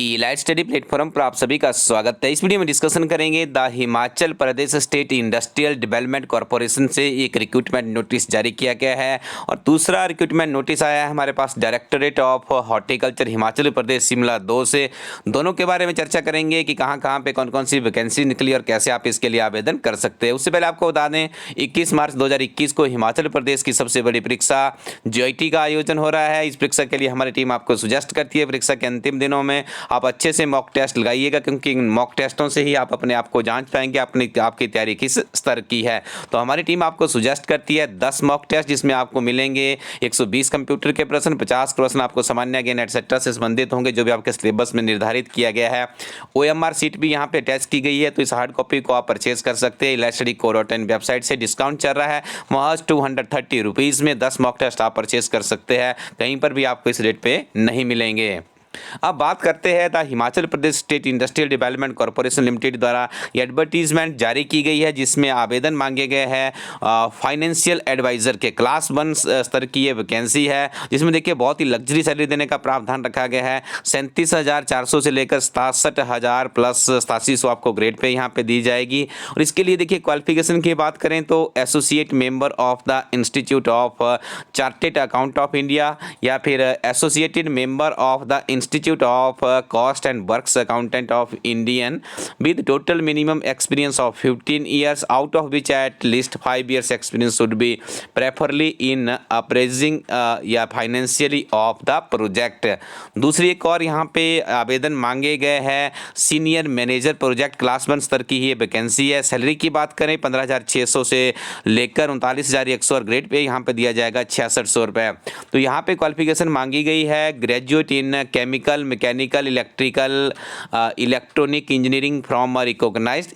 Elite study platform पर आप सभी का स्वागत है। इस वीडियो में डिस्कशन करेंगे the Himachal Pradesh state industrial development corporation से एक रिक्रूटमेंट नोटिस जारी किया गया है और दूसरा रिक्रूटमेंट नोटिस आया है हमारे पास directorate of horticulture Himachal Pradesh Shimla 2 से। दोनों के बारे में चर्चा करेंगे कि कहाँ पे कौन कौन सी वैकेंसी निकली और कैसे आप इसके लिए आवेदन कर सकते हैं। उससे पहले आपको बता दें 21 मार्च 2021 को हिमाचल प्रदेश की सबसे बड़ी परीक्षा JIT का आयोजन हो रहा है। इस परीक्षा के लिए हमारी टीम आपको सुजेस्ट करती है परीक्षा के अंतिम दिनों में आप अच्छे से मॉक टेस्ट लगाइएगा, क्योंकि मॉक टेस्टों से ही आप अपने आप को जांच पाएंगे आपकी तैयारी किस स्तर की है। तो हमारी टीम आपको सुजेस्ट करती है 10 मॉक टेस्ट, जिसमें आपको मिलेंगे 120 कंप्यूटर के प्रश्न, 50 प्रश्न आपको सामान्य ज्ञान एटसेट्रा से संबंधित होंगे जो भी आपके सिलेबस में निर्धारित किया गया है। OMR सीट भी यहाँ पे अटैच की गई है, तो इस हार्ड कॉपी को आप परचेज कर सकते हैं। ilatstudy.co.in वेबसाइट से डिस्काउंट चल रहा है, महज 230 रुपीज़ में 10 मॉक टेस्ट आप परचेज कर सकते हैं। कहीं पर भी आपको इस रेट पे नहीं मिलेंगे। अब बात करते हैं the Himachal Pradesh state industrial development corporation limited द्वारा एडवर्टीजमेंट जारी की गई है, जिसमें आवेदन मांगे गए हैं फाइनेंशियल एडवाइज़र के क्लास 1 स्तर की ये वैकेंसी है, जिसमें देखिए बहुत ही लग्जरी सैलरी देने का प्रावधान रखा गया है। 37,400 से लेकर 67,000 प्लस 8700 आपको ग्रेड पे यहाँ पे दी जाएगी। और इसके लिए देखिए क्वालिफिकेशन की बात करें तो associate member of the institute of chartered account of India या फिर associated member of the Institute of Cost and Works Accountant of Indian with total minimum experience of 15 years, out of which at least 5 years experience should be preferably in appraising या financially of the project। दूसरी एक और यहाँ पे आवेदन मांगे गए हैं सीनियर मैनेजर प्रोजेक्ट क्लास 1 स्तर की ये वैकेंसी है। सैलरी की बात करें 15,600 से लेकर 39,100 और ग्रेड पे यहाँ पे दिया जाएगा 6,600 रुपये। तो यहाँ पे क्वालिफिकेशन मांगी गई है graduate in chemical, mechanical, electrical, electronic engineering from a recognised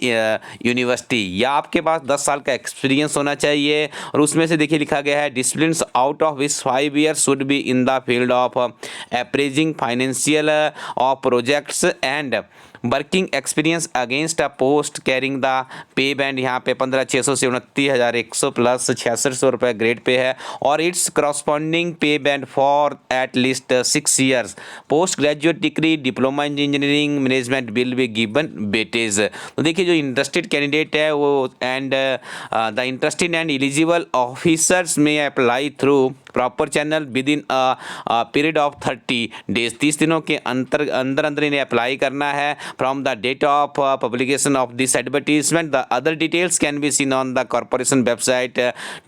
university, या आपके पास 10 साल का एक्सपीरियंस होना चाहिए। और उसमें से देखिए लिखा गया है disciplines out of which 5 year should be in the field of appraising financial of projects and working experience against a post carrying the pay band यहाँ पे 15,600 से 29,100 प्लस 6,600 रुपये ग्रेड पे है। और its corresponding pay band for at least 6 years. Post graduate degree diploma in engineering management will be given weightage. तो देखिए जो interested candidate है वो and the interested and eligible officers में apply through proper channel within period of 30 days. 30 दिनों के अंदर इन्हें अप्लाई करना है from the date of publication of this advertisement. The other details can be seen on the corporation website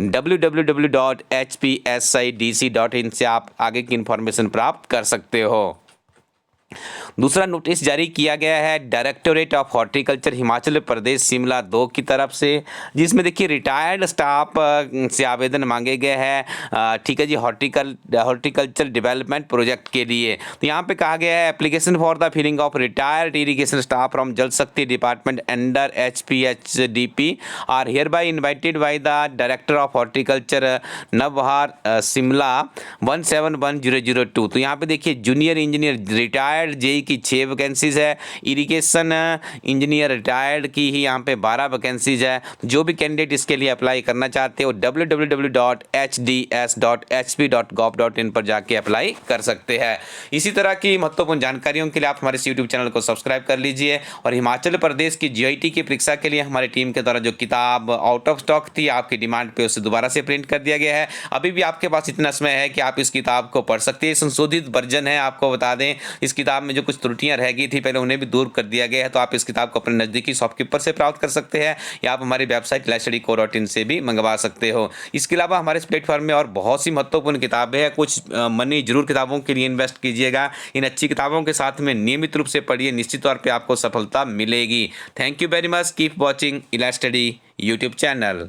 www.hpsidc.in से आप आगे की इंफॉर्मेशन प्राप्त कर सकते हो। दूसरा नोटिस जारी किया गया है directorate of horticulture Himachal Pradesh Shimla 2 की तरफ से, जिसमें देखिए रिटायर्ड स्टाफ से आवेदन मांगे गए हैं। ठीक है जी, हॉर्टिकल्चर डेवलपमेंट प्रोजेक्ट के लिए। तो यहाँ पे कहा गया है application for the filling of retired irrigation staff from Jal Shakti department under HPHDP are hereby invited by the director of horticulture Navbahar Shimla 171002। तो यहाँ पे देखिए जूनियर इंजीनियर रिटायर्ड JEE की 6 वैकेंसीज है, इरिगेशन इंजीनियर रिटायर्ड की ही यहाँ पे 12 वैकेंसीज है। जो भी कैंडिडेट इसके लिए अप्लाई करना चाहते हो www.hds.hp.gov.in पर जाके अप्लाई कर सकते हैं। इसी तरह की महत्वपूर्ण जानकारियों के लिए आप हमारे YouTube चैनल को सब्सक्राइब कर लीजिए। और हिमाचल प्रदेश की JIT की परीक्षा के लिए हमारी टीम के द्वारा जो किताब आउट ऑफ स्टॉक थी आपकी डिमांड पे उसे दोबारा से प्रिंट कर दिया गया है। अभी भी आपके पास इतना समय है कि आप इस किताब को पढ़ सकते हैं। संशोधित वर्जन है, आपको बता दें इस किताब में जो कुछ त्रुटियां रह गई थी पहले उन्हें भी दूर कर दिया गया है। तो आप इस किताब को अपने नज़दीकी शॉपकीपर से प्राप्त कर सकते हैं या आप हमारी वेबसाइट ilatstudy.co.in से भी मंगवा सकते हो। इसके अलावा हमारे इस प्लेटफॉर्म में और बहुत सी महत्वपूर्ण किताबें हैं। कुछ मनी जरूर किताबों के लिए इन्वेस्ट कीजिएगा। इन अच्छी किताबों के साथ में नियमित रूप से पढ़िए, निश्चित तौर पर आपको सफलता मिलेगी। Thank you very much, keep watching elite study YouTube channel.